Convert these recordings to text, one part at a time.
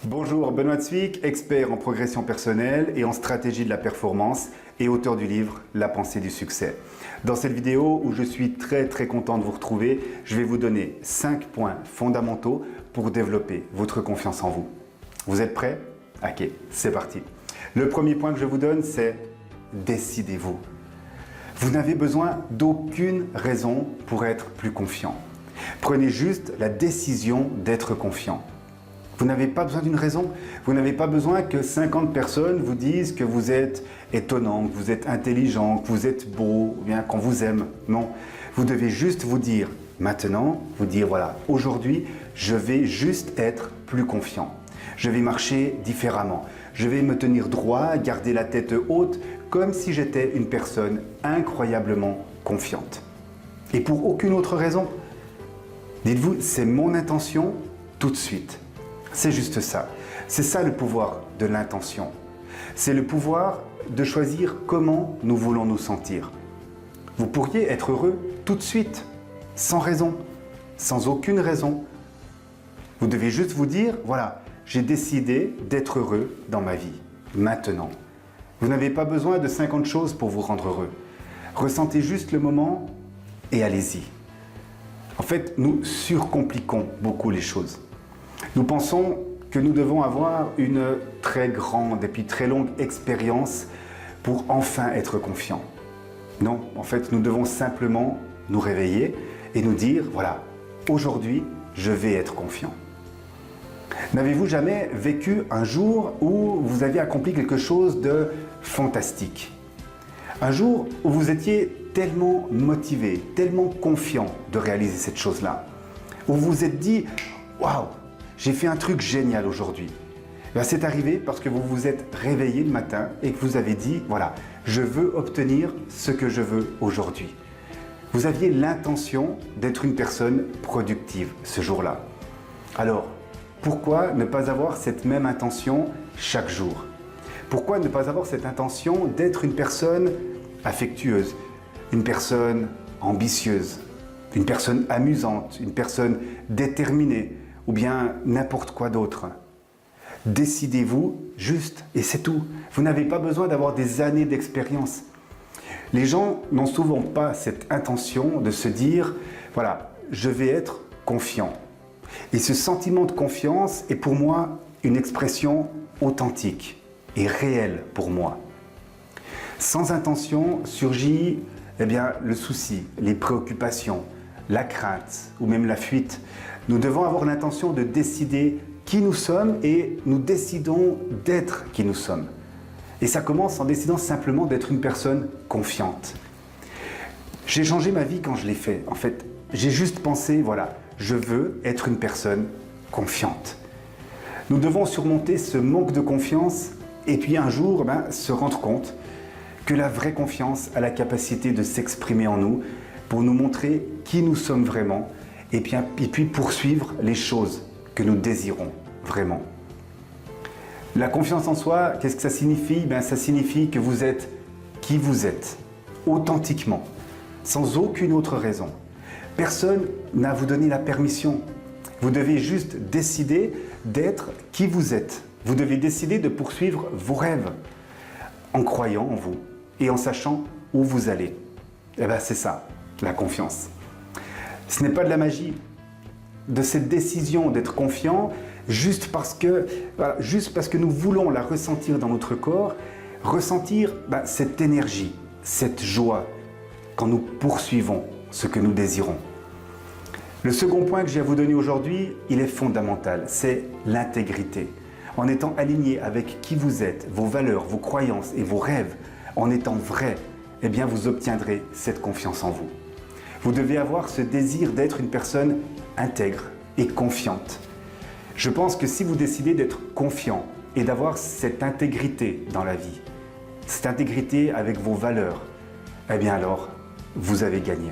Bonjour, Benoît Zwick, expert en progression personnelle et en stratégie de la performance et auteur du livre La pensée du succès. Dans cette vidéo où je suis très content de vous retrouver, je vais vous donner 5 points fondamentaux pour développer votre confiance en vous. Vous êtes prêts? Ok, c'est parti. Le premier point que je vous donne, c'est décidez-vous. Vous n'avez besoin d'aucune raison pour être plus confiant. Prenez juste la décision d'être confiant. Vous n'avez pas besoin d'une raison, vous n'avez pas besoin que 50 personnes vous disent que vous êtes étonnant, que vous êtes intelligent, que vous êtes beau, ou bien qu'on vous aime. Non, vous devez juste vous dire maintenant, vous dire voilà, aujourd'hui, je vais juste être plus confiant. Je vais marcher différemment, je vais me tenir droit, garder la tête haute, comme si j'étais une personne incroyablement confiante. Et pour aucune autre raison. Dites-vous, c'est mon intention tout de suite. C'est juste ça. C'est ça le pouvoir de l'intention. C'est le pouvoir de choisir comment nous voulons nous sentir. Vous pourriez être heureux tout de suite, sans raison, sans aucune raison. Vous devez juste vous dire, voilà, j'ai décidé d'être heureux dans ma vie, maintenant. Vous n'avez pas besoin de 50 choses pour vous rendre heureux. Ressentez juste le moment et allez-y. En fait, nous surcompliquons beaucoup les choses. Nous pensons que nous devons avoir une très grande et puis très longue expérience pour enfin être confiants. Non, en fait, nous devons simplement nous réveiller et nous dire, voilà, aujourd'hui, je vais être confiant. N'avez-vous jamais vécu un jour où vous aviez accompli quelque chose de fantastique? Un jour où vous étiez tellement motivé, tellement confiant de réaliser cette chose-là, où vous vous êtes dit, waouh! J'ai fait un truc génial aujourd'hui. C'est arrivé parce que vous vous êtes réveillé le matin et que vous avez dit, voilà, je veux obtenir ce que je veux aujourd'hui. Vous aviez l'intention d'être une personne productive ce jour-là. Alors, pourquoi ne pas avoir cette même intention chaque jour? Pourquoi ne pas avoir cette intention d'être une personne affectueuse, une personne ambitieuse, une personne amusante, une personne déterminée, ou bien n'importe quoi d'autre? Décidez-vous juste et c'est tout. Vous n'avez pas besoin d'avoir des années d'expérience. Les gens n'ont souvent pas cette intention de se dire, voilà, je vais être confiant. Et ce sentiment de confiance est pour moi une expression authentique et réelle pour moi. Sans intention surgit le souci, les préoccupations, la crainte ou même la fuite. Nous devons avoir l'intention de décider qui nous sommes et nous décidons d'être qui nous sommes. Et ça commence en décidant simplement d'être une personne confiante. J'ai changé ma vie quand je l'ai fait. En fait, j'ai juste pensé, voilà, je veux être une personne confiante. Nous devons surmonter ce manque de confiance et puis un jour se rendre compte que la vraie confiance a la capacité de s'exprimer en nous pour nous montrer qui nous sommes vraiment et puis poursuivre les choses que nous désirons vraiment. La confiance en soi, qu'est-ce que ça signifie? Ça signifie que vous êtes qui vous êtes, authentiquement, sans aucune autre raison. Personne n'a à vous donner la permission. Vous devez juste décider d'être qui vous êtes. Vous devez décider de poursuivre vos rêves en croyant en vous et en sachant où vous allez. C'est ça, la confiance. Ce n'est pas de la magie, de cette décision d'être confiant, juste parce que nous voulons la ressentir dans notre corps, ressentir cette énergie, cette joie, quand nous poursuivons ce que nous désirons. Le second point que j'ai à vous donner aujourd'hui, il est fondamental, c'est l'intégrité. En étant aligné avec qui vous êtes, vos valeurs, vos croyances et vos rêves, en étant vrai, vous obtiendrez cette confiance en vous. Vous devez avoir ce désir d'être une personne intègre et confiante. Je pense que si vous décidez d'être confiant et d'avoir cette intégrité dans la vie, cette intégrité avec vos valeurs, alors, vous avez gagné.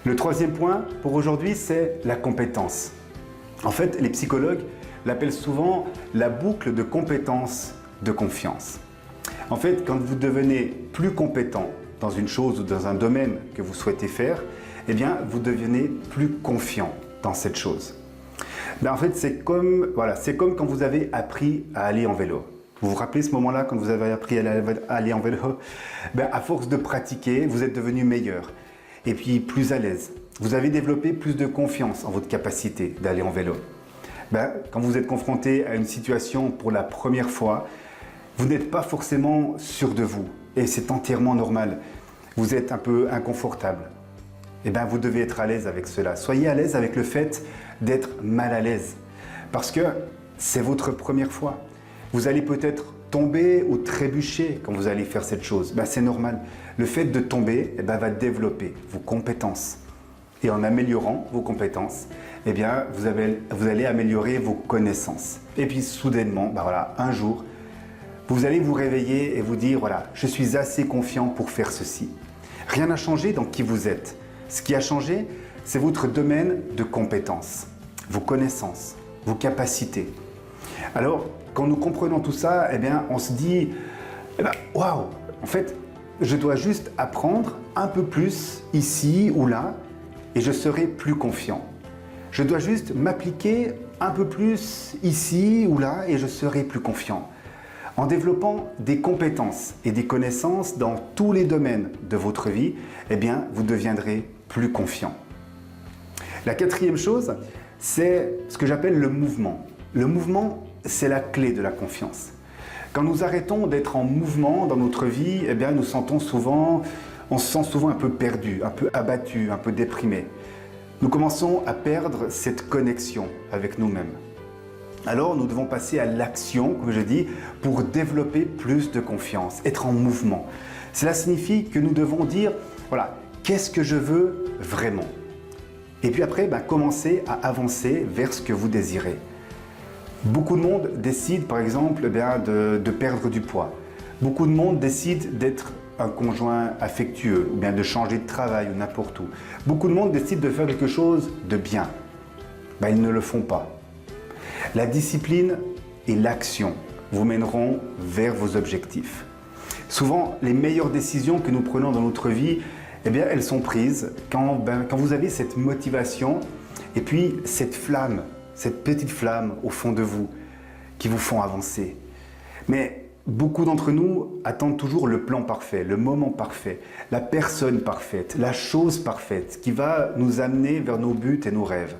Le troisième point pour aujourd'hui, c'est la compétence. En fait, les psychologues l'appellent souvent la boucle de compétences de confiance. En fait, quand vous devenez plus compétent dans une chose ou dans un domaine que vous souhaitez faire, vous devenez plus confiant dans cette chose. En fait, c'est comme, voilà, c'est comme quand vous avez appris à aller en vélo. Vous vous rappelez ce moment-là quand vous avez appris à aller en vélo? À force de pratiquer, vous êtes devenu meilleur et puis plus à l'aise. Vous avez développé plus de confiance en votre capacité d'aller en vélo. Quand vous êtes confronté à une situation pour la première fois, vous n'êtes pas forcément sûr de vous et c'est entièrement normal. Vous êtes un peu inconfortable. Vous devez être à l'aise avec cela. Soyez à l'aise avec le fait d'être mal à l'aise parce que c'est votre première fois. Vous allez peut-être tomber ou trébucher quand vous allez faire cette chose. C'est normal. Le fait de tomber va développer vos compétences. Et en améliorant vos compétences, vous allez améliorer vos connaissances. Et puis soudainement, un jour, vous allez vous réveiller et vous dire, voilà, je suis assez confiant pour faire ceci. Rien n'a changé dans qui vous êtes. Ce qui a changé, c'est votre domaine de compétences, vos connaissances, vos capacités. Alors, quand nous comprenons tout ça, on se dit, waouh, en fait, je dois juste apprendre un peu plus ici ou là et je serai plus confiant. Je dois juste m'appliquer un peu plus ici ou là et je serai plus confiant. En développant des compétences et des connaissances dans tous les domaines de votre vie, vous deviendrez plus confiant. La quatrième chose, c'est ce que j'appelle le mouvement. Le mouvement, c'est la clé de la confiance. Quand nous arrêtons d'être en mouvement dans notre vie, on se sent souvent un peu perdu, un peu abattu, un peu déprimé. Nous commençons à perdre cette connexion avec nous-mêmes. Alors, nous devons passer à l'action, comme je dis, pour développer plus de confiance, être en mouvement. Cela signifie que nous devons dire, voilà, qu'est-ce que je veux vraiment? Et puis après, commencer à avancer vers ce que vous désirez. Beaucoup de monde décide, par exemple, de perdre du poids. Beaucoup de monde décide d'être un conjoint affectueux, ou bien de changer de travail ou n'importe où. Beaucoup de monde décide de faire quelque chose de bien. Ils ne le font pas. La discipline et l'action vous mèneront vers vos objectifs. Souvent, les meilleures décisions que nous prenons dans notre vie, elles sont prises quand vous avez cette motivation et puis cette flamme, cette petite flamme au fond de vous qui vous font avancer. Mais beaucoup d'entre nous attendent toujours le plan parfait, le moment parfait, la personne parfaite, la chose parfaite qui va nous amener vers nos buts et nos rêves.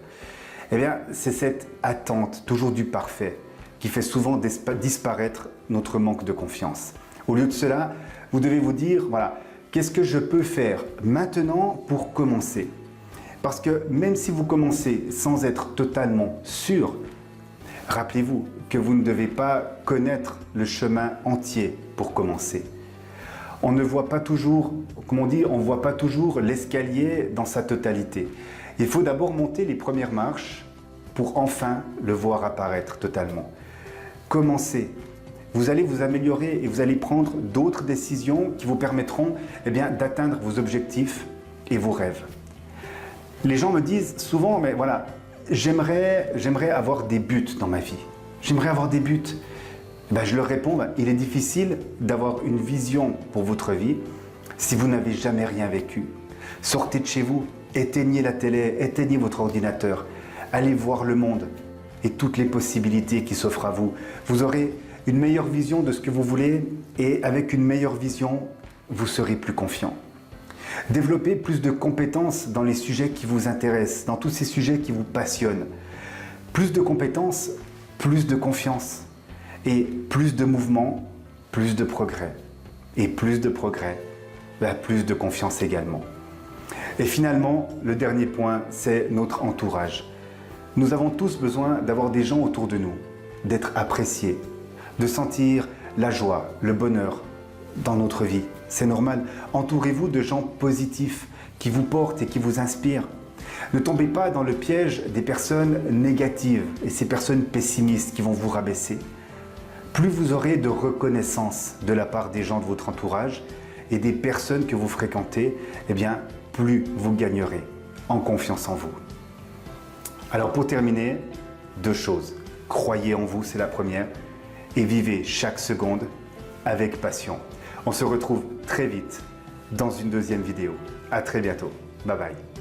C'est cette attente toujours du parfait qui fait souvent disparaître notre manque de confiance. Au lieu de cela, vous devez vous dire, voilà, qu'est-ce que je peux faire maintenant pour commencer? Parce que même si vous commencez sans être totalement sûr, rappelez-vous que vous ne devez pas connaître le chemin entier pour commencer. On ne voit pas toujours, comme on dit, on ne voit pas toujours l'escalier dans sa totalité. Il faut d'abord monter les premières marches pour enfin le voir apparaître totalement. Commencez. Vous allez vous améliorer et vous allez prendre d'autres décisions qui vous permettront d'atteindre vos objectifs et vos rêves. Les gens me disent souvent, mais voilà, j'aimerais avoir des buts dans ma vie. J'aimerais avoir des buts. Je leur réponds, il est difficile d'avoir une vision pour votre vie si vous n'avez jamais rien vécu. Sortez de chez vous, éteignez la télé, éteignez votre ordinateur, allez voir le monde et toutes les possibilités qui s'offrent à vous. Vous aurez une meilleure vision de ce que vous voulez et avec une meilleure vision, vous serez plus confiant. Développez plus de compétences dans les sujets qui vous intéressent, dans tous ces sujets qui vous passionnent. Plus de compétences, plus de confiance. Et plus de mouvement, plus de progrès. Et plus de progrès, plus de confiance également. Et finalement, le dernier point, c'est notre entourage. Nous avons tous besoin d'avoir des gens autour de nous, d'être appréciés, de sentir la joie, le bonheur dans notre vie. C'est normal. Entourez-vous de gens positifs qui vous portent et qui vous inspirent. Ne tombez pas dans le piège des personnes négatives et ces personnes pessimistes qui vont vous rabaisser. Plus vous aurez de reconnaissance de la part des gens de votre entourage et des personnes que vous fréquentez, plus vous gagnerez en confiance en vous. Alors pour terminer, 2 choses. Croyez en vous, c'est la première, et vivez chaque seconde avec passion. On se retrouve très vite dans une deuxième vidéo. À très bientôt. Bye bye.